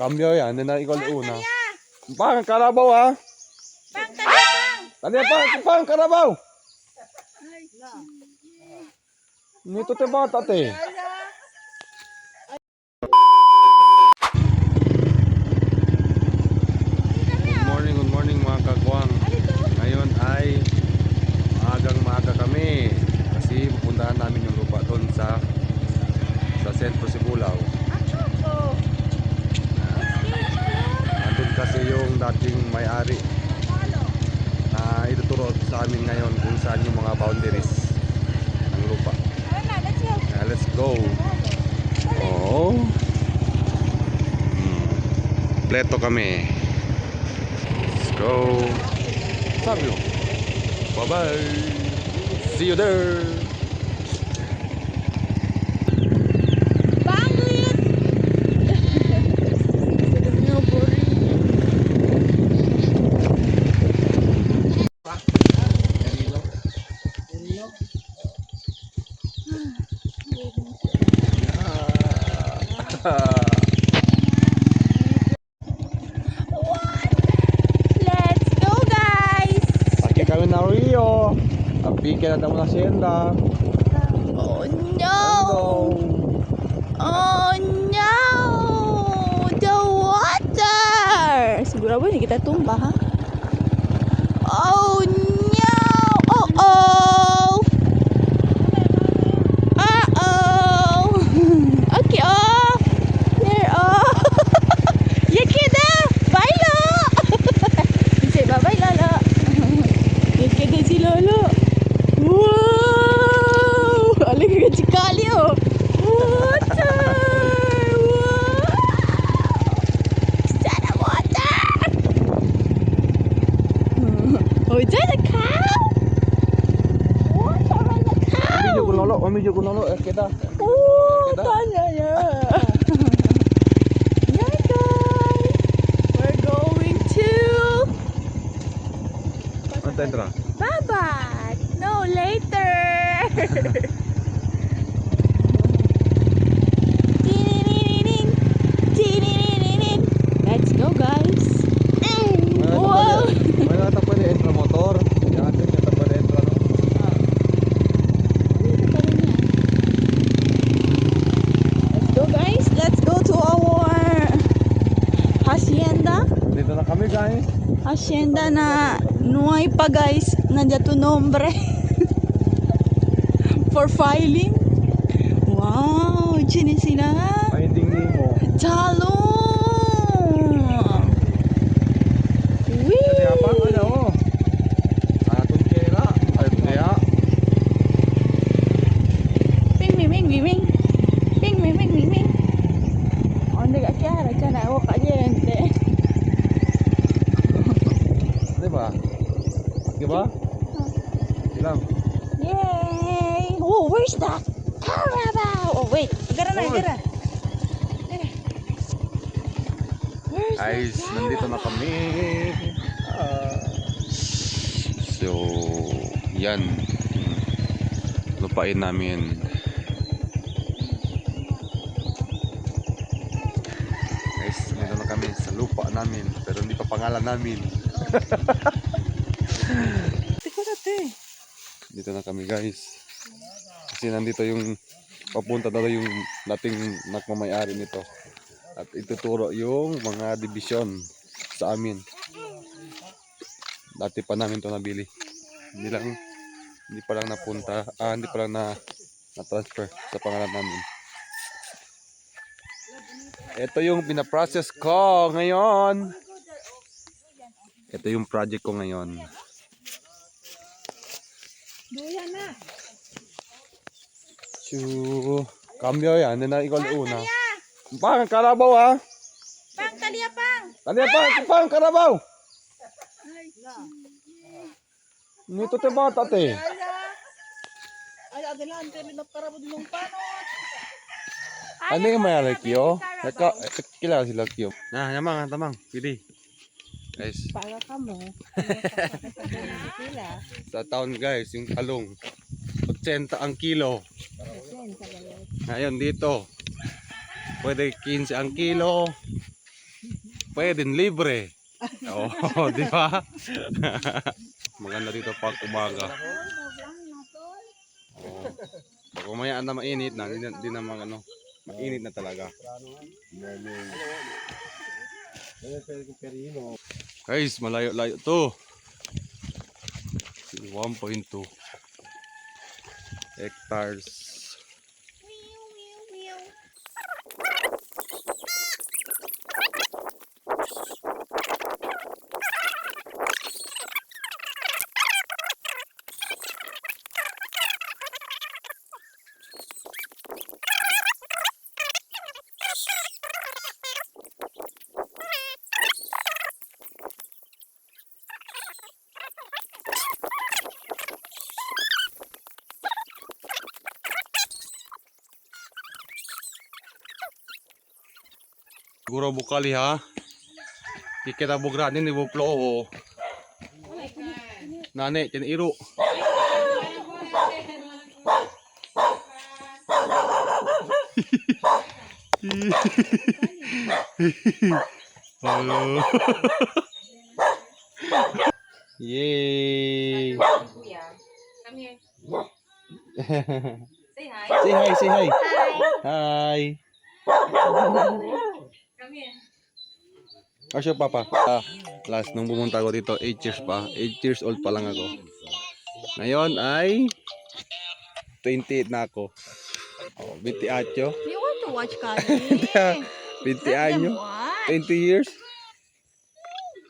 Cambio yan, na ikaw una. Pang, karabaw ha? Pang, taliya, pang! Pang, karabaw! Nito te bata te. Good morning mga kagwang. Ngayon ay maagang-maaga kami kasi pupuntahan namin yung lupa doon sa sentro Sibulaw. Nandun kasi yung dating may-ari na ituturo sa amin ngayon kung saan yung mga boundaries ng lupa. Let's go. Oh. Pleto kami. Let's go. Fabio. Bye-bye. See you there. Let's go, guys! Sakit kami na Rio. Apike na daw na siyenda. Oh no! Oh no! The water! Siguro ba hindi kita tumba, ha? Oh no! Oh oh! Uh-oh! Okay, oh! There, oh! Yakida! Bailo! Say bye-bye, Lolo! Yakida si Lolo! Wow! Aling ka si Kali, oh! Water! Wow! Sana water! Oh, is that a cow? Water on the cow! Medyo kunolo, kita. Oh, kanya niya. Yeah, guys. We're going to Entra. Bye-bye. No, later. Let's go, guys. Wow. May natapan ni Entra motor. Yan, natapan ni Entra, no? Let's go, guys. Let's go to our hacienda. Dito na kami, guys. Hacienda na nuay pa, guys. Nandiyan to nombre. For filing. Wow, chini sila. Finding Nemo. Talo. Kasi apa ano? Atong kera. Ay, kaya. Ping ming ming ming ming. Ping ming ming ming ming. Onde ka kaya sana ako kayente. Diba? Diba? Ilang? Yay! Oh, where's that Carabao? Oh, wait. Gara na, gara. Where's Guys, the nandito na kami. So, yan. Lupain namin. Guys, nandito na kami sa lupa namin. Pero hindi pa pangalan namin. Dito na kami, guys. Kasi nandito yung papunta daw yung dating nagmamayari nito. At ituturo yung mga division sa amin. Dati pa namin to nabili. Hindi pa lang napunta, hindi pa lang na-transfer sa pangalan namin. Ito yung pinaprocess ko ngayon. Ito yung project ko ngayon. Duya na. Cambio yan, na ikaw una. Pang, karabaw ha? Pang, taliya, pang. Pang, karabaw! Nito te bata te. Ay, adelante, may nakarabod mong panot. Ano yung mayari Kyo? Kilala sila Kyo. Nah, yamang, tamang, pili. Guys, Para ka mo. sa town guys, yung talong 80 ang kilo. Ngayon dito pwede 15 ang kilo, pwedeng libre. Oo, di ba? Maganda dito pag umaga. Oo. Pag umaya na mainit na, di naman ano, mainit na talaga. Guys, malayo-layo to. 1.2 hectares. Siguro bukali ha. Kikita bugranin ni buplo o. Nane, tiniro. Halo. Yay. Come here. Say hi. Say hi, say hi. Hi. Come here. Asyo papa. Last nung pumunta ako dito, 8 years pa. 8 years old pa lang ako. Ngayon ay 28 na ako. Oh, 28. You want to watch Kanye? 20 anyo. 20 years.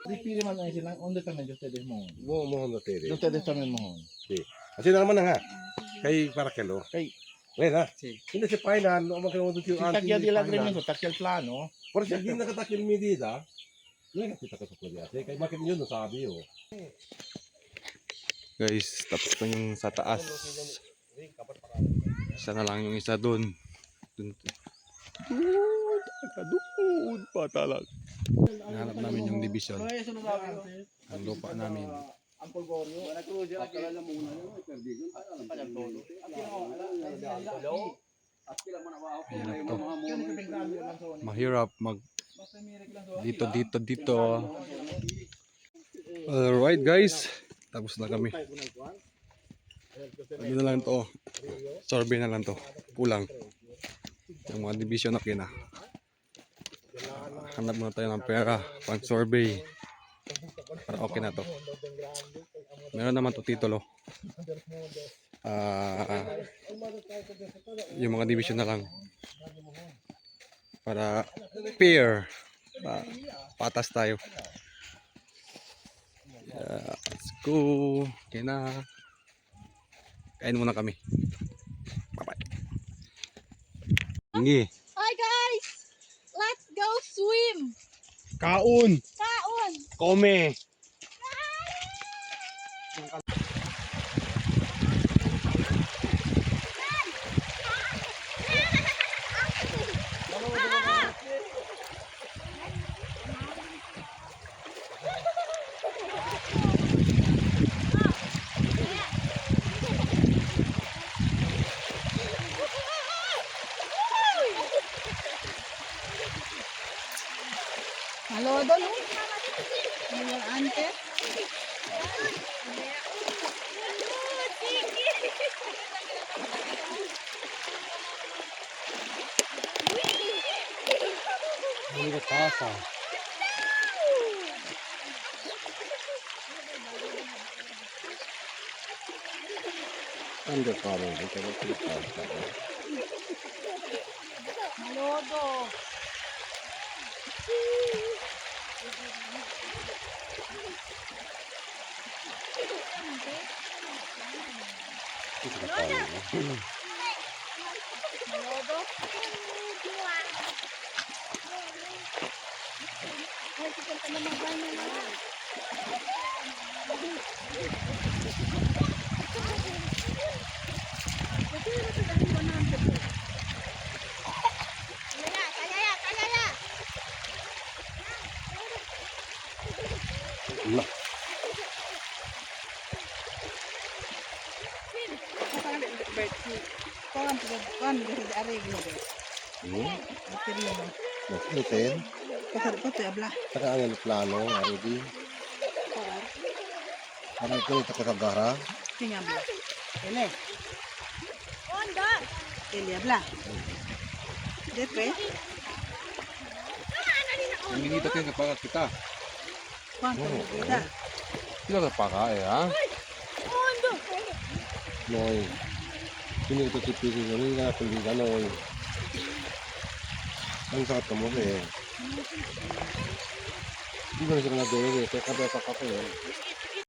Dipili man na sila, onda kami dito ustedes mo. Mo no tere. Ustedes también mo. Si. Así naman na nga. Kay para kelo. Kay, Len ha. si. Hindi si Painan, no makano mo Si takya di l'agreemento, takya il plano. Por si hindi nakatakil medida. Yung nakita ka sa kulya. Kay makin yun no sabi oh. Guys, tapos na yung sa taas. Isa na lang yung isa dun. Dun. Doon pa talaga. Hanap namin yung division. Ang lupa namin. Ang polvorio. Pakilala muna yun. Perdigon. Hirap to. Mahirap mag dito. Alright guys. Tapos na kami. Ano na lang to. Survey na lang to. Kulang. Yung mga division na kina. Hanap muna tayo ng pera pang survey para okay na to. Meron naman to titulo. Yung mga division na lang para fair, patas tayo. Let's go. Okay na. Kain muna kami. Bye bye. Hindi. Hi guys! Let's go swim! Kaun. Kaon! Come. Halo, doon. Yung ante. Hindi ka tasa. Ando ka rin. Ito na tasa. Halodo. Halodo. Ay, kita na magbanyo na. Kaya. Lah. Kan bisa diareg mo. Hmm? Material. Nakutin. Kasar ko to abla. Saka ang plano, ready. Ano ito ito kasagara? Tingnan abla. Ele. Ele abla. Depe. Humingi tayo kapag kita. Kwanto kita. Sila kapaka eh ha? Noy. Sino ito tipisi ko? Hindi ka pwede ka noy. Ang sakit ka mo eh. Hindi mo na sila na-dere. Kaya kabay pa ka po eh.